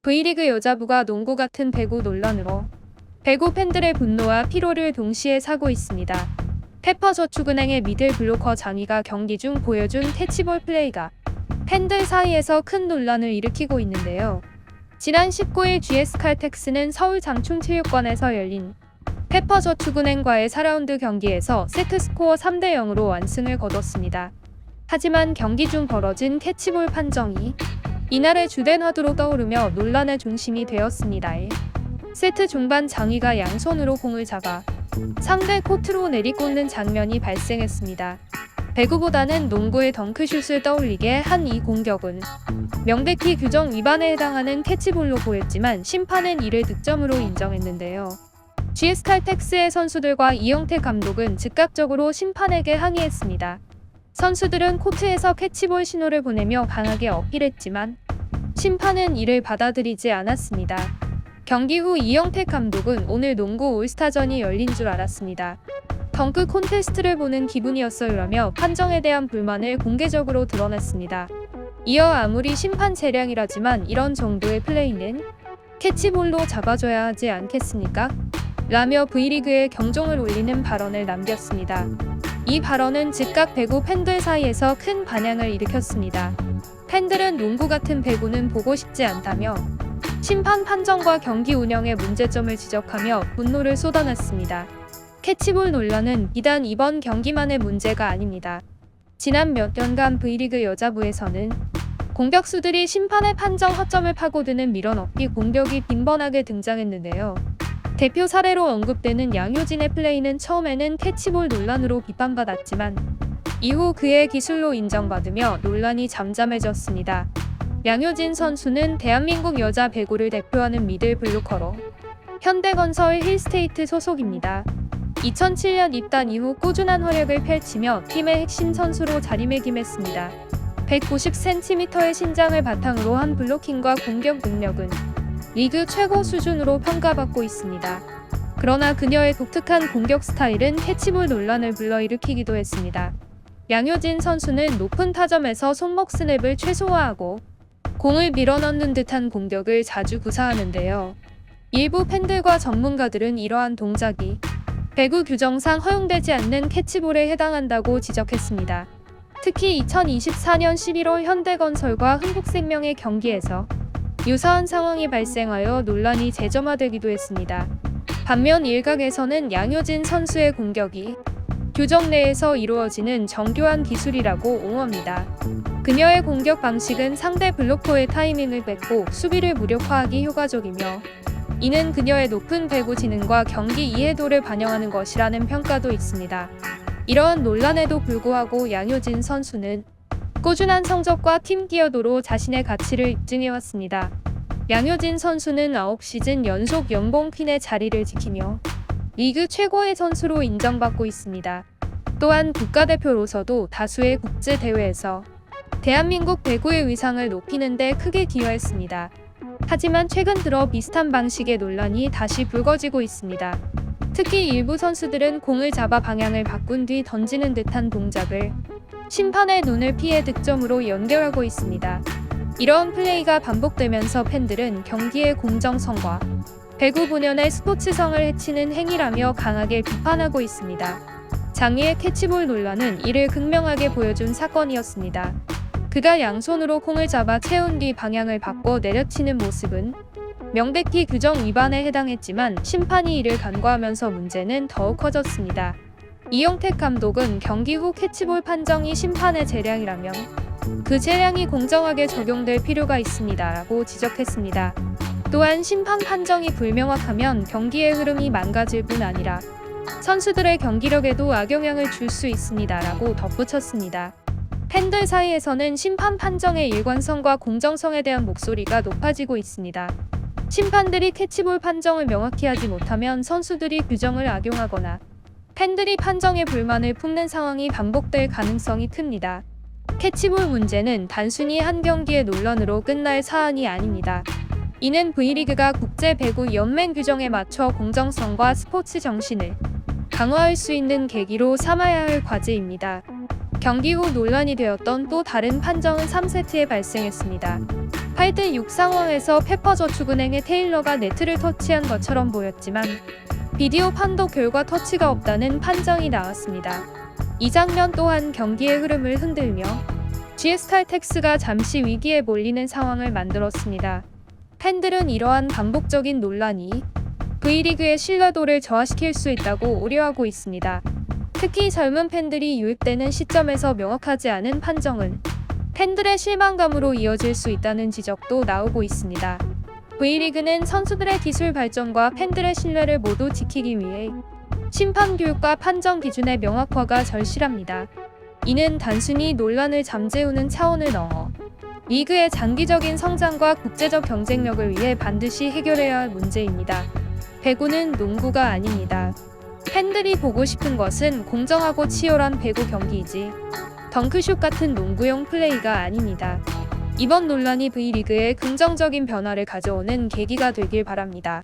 V리그 여자부가 농구 같은 배구 논란으로 배구 팬들의 분노와 피로를 동시에 사고 있습니다. 페퍼저축은행의 미들 블로커 장이가 경기 중 보여준 캐치볼 플레이가 팬들 사이에서 큰 논란을 일으키고 있는데요. 지난 19일 GS칼텍스는 서울 장충체육관에서 열린 페퍼저축은행과의 4라운드 경기에서 세트스코어 3대0으로 완승을 거뒀습니다. 하지만 경기 중 벌어진 캐치볼 판정이 이날의 주된 화두로 떠오르며 논란의 중심이 되었습니다. 세트 중반 장이가 양손으로 공을 잡아 상대 코트로 내리꽂는 장면이 발생했습니다. 배구보다는 농구의 덩크슛을 떠올리게 한 이 공격은 명백히 규정 위반에 해당하는 캐치볼로 보였지만 심판은 이를 득점으로 인정했는데요. GS칼텍스의 선수들과 이영택 감독은 즉각적으로 심판에게 항의했습니다. 선수들은 코트에서 캐치볼 신호를 보내며 강하게 어필했지만 심판은 이를 받아들이지 않았습니다. 경기 후 이영택 감독은 오늘 농구 올스타전이 열린 줄 알았습니다. 덩크 콘테스트를 보는 기분이었어요라며 판정에 대한 불만을 공개적으로 드러냈습니다. 이어 아무리 심판 재량이라지만 이런 정도의 플레이는 캐치볼로 잡아줘야 하지 않겠습니까? 라며 V리그에 경종을 울리는 발언을 남겼습니다. 이 발언은 즉각 배구 팬들 사이에서 큰 반향을 일으켰습니다. 팬들은 농구 같은 배구는 보고 싶지 않다며 심판 판정과 경기 운영의 문제점을 지적하며 분노를 쏟아냈습니다. 캐치볼 논란은 비단 이번 경기만의 문제가 아닙니다. 지난 몇 년간 V리그 여자부에서는 공격수들이 심판의 판정 허점을 파고드는 밀어넣기 공격이 빈번하게 등장했는데요. 대표 사례로 언급되는 양효진의 플레이는 처음에는 캐치볼 논란으로 비판받았지만 이후 그의 기술로 인정받으며 논란이 잠잠해졌습니다. 양효진 선수는 대한민국 여자 배구를 대표하는 미들 블로커로 현대건설 힐스테이트 소속입니다. 2007년 입단 이후 꾸준한 활약을 펼치며 팀의 핵심 선수로 자리매김했습니다. 190cm의 신장을 바탕으로 한 블로킹과 공격 능력은 리그 최고 수준으로 평가받고 있습니다. 그러나 그녀의 독특한 공격 스타일은 캐치볼 논란을 불러일으키기도 했습니다. 양효진 선수는 높은 타점에서 손목 스냅을 최소화하고 공을 밀어넣는 듯한 공격을 자주 구사하는데요. 일부 팬들과 전문가들은 이러한 동작이 배구 규정상 허용되지 않는 캐치볼에 해당한다고 지적했습니다. 특히 2024년 11월 현대건설과 흥국생명의 경기에서 유사한 상황이 발생하여 논란이 재점화되기도 했습니다. 반면 일각에서는 양효진 선수의 공격이 규정 내에서 이루어지는 정교한 기술이라고 옹호합니다. 그녀의 공격 방식은 상대 블로커의 타이밍을 뺏고 수비를 무력화하기 효과적이며 이는 그녀의 높은 배구 지능과 경기 이해도를 반영하는 것이라는 평가도 있습니다. 이러한 논란에도 불구하고 양효진 선수는 꾸준한 성적과 팀 기여도로 자신의 가치를 입증해왔습니다. 양효진 선수는 9시즌 연속 연봉 퀸의 자리를 지키며 리그 최고의 선수로 인정받고 있습니다. 또한 국가대표로서도 다수의 국제대회에서 대한민국 배구의 위상을 높이는 데 크게 기여했습니다. 하지만 최근 들어 비슷한 방식의 논란이 다시 불거지고 있습니다. 특히 일부 선수들은 공을 잡아 방향을 바꾼 뒤 던지는 듯한 동작을 심판의 눈을 피해 득점으로 연결하고 있습니다. 이러한 플레이가 반복되면서 팬들은 경기의 공정성과 배구 본연의 스포츠성을 해치는 행위라며 강하게 비판하고 있습니다. 장이의 캐치볼 논란은 이를 극명하게 보여준 사건이었습니다. 그가 양손으로 공을 잡아 채운 뒤 방향을 바꿔 내려치는 모습은 명백히 규정 위반에 해당했지만 심판이 이를 간과하면서 문제는 더욱 커졌습니다. 이영택 감독은 경기 후 캐치볼 판정이 심판의 재량이라면 그 재량이 공정하게 적용될 필요가 있습니다라고 지적했습니다. 또한 심판 판정이 불명확하면 경기의 흐름이 망가질 뿐 아니라 선수들의 경기력에도 악영향을 줄 수 있습니다라고 덧붙였습니다. 팬들 사이에서는 심판 판정의 일관성과 공정성에 대한 목소리가 높아지고 있습니다. 심판들이 캐치볼 판정을 명확히 하지 못하면 선수들이 규정을 악용하거나 팬들이 판정에 불만을 품는 상황이 반복될 가능성이 큽니다. 캐치볼 문제는 단순히 한 경기의 논란으로 끝날 사안이 아닙니다. 이는 V리그가 국제배구연맹 규정에 맞춰 공정성과 스포츠 정신을 강화할 수 있는 계기로 삼아야 할 과제입니다. 경기 후 논란이 되었던 또 다른 판정은 3세트에 발생했습니다. 8대6 상황에서 페퍼저축은행의 테일러가 네트를 터치한 것처럼 보였지만 비디오 판독 결과 터치가 없다는 판정이 나왔습니다. 이 장면 또한 경기의 흐름을 흔들며 GS칼텍스가 잠시 위기에 몰리는 상황을 만들었습니다. 팬들은 이러한 반복적인 논란이 V리그의 신뢰도를 저하시킬 수 있다고 우려하고 있습니다. 특히 젊은 팬들이 유입되는 시점에서 명확하지 않은 판정은 팬들의 실망감으로 이어질 수 있다는 지적도 나오고 있습니다. V리그는 선수들의 기술 발전과 팬들의 신뢰를 모두 지키기 위해 심판 교육과 판정 기준의 명확화가 절실합니다. 이는 단순히 논란을 잠재우는 차원을 넘어 리그의 장기적인 성장과 국제적 경쟁력을 위해 반드시 해결해야 할 문제입니다. 배구는 농구가 아닙니다. 팬들이 보고 싶은 것은 공정하고 치열한 배구 경기이지 덩크슛 같은 농구용 플레이가 아닙니다. 이번 논란이 V리그에 긍정적인 변화를 가져오는 계기가 되길 바랍니다.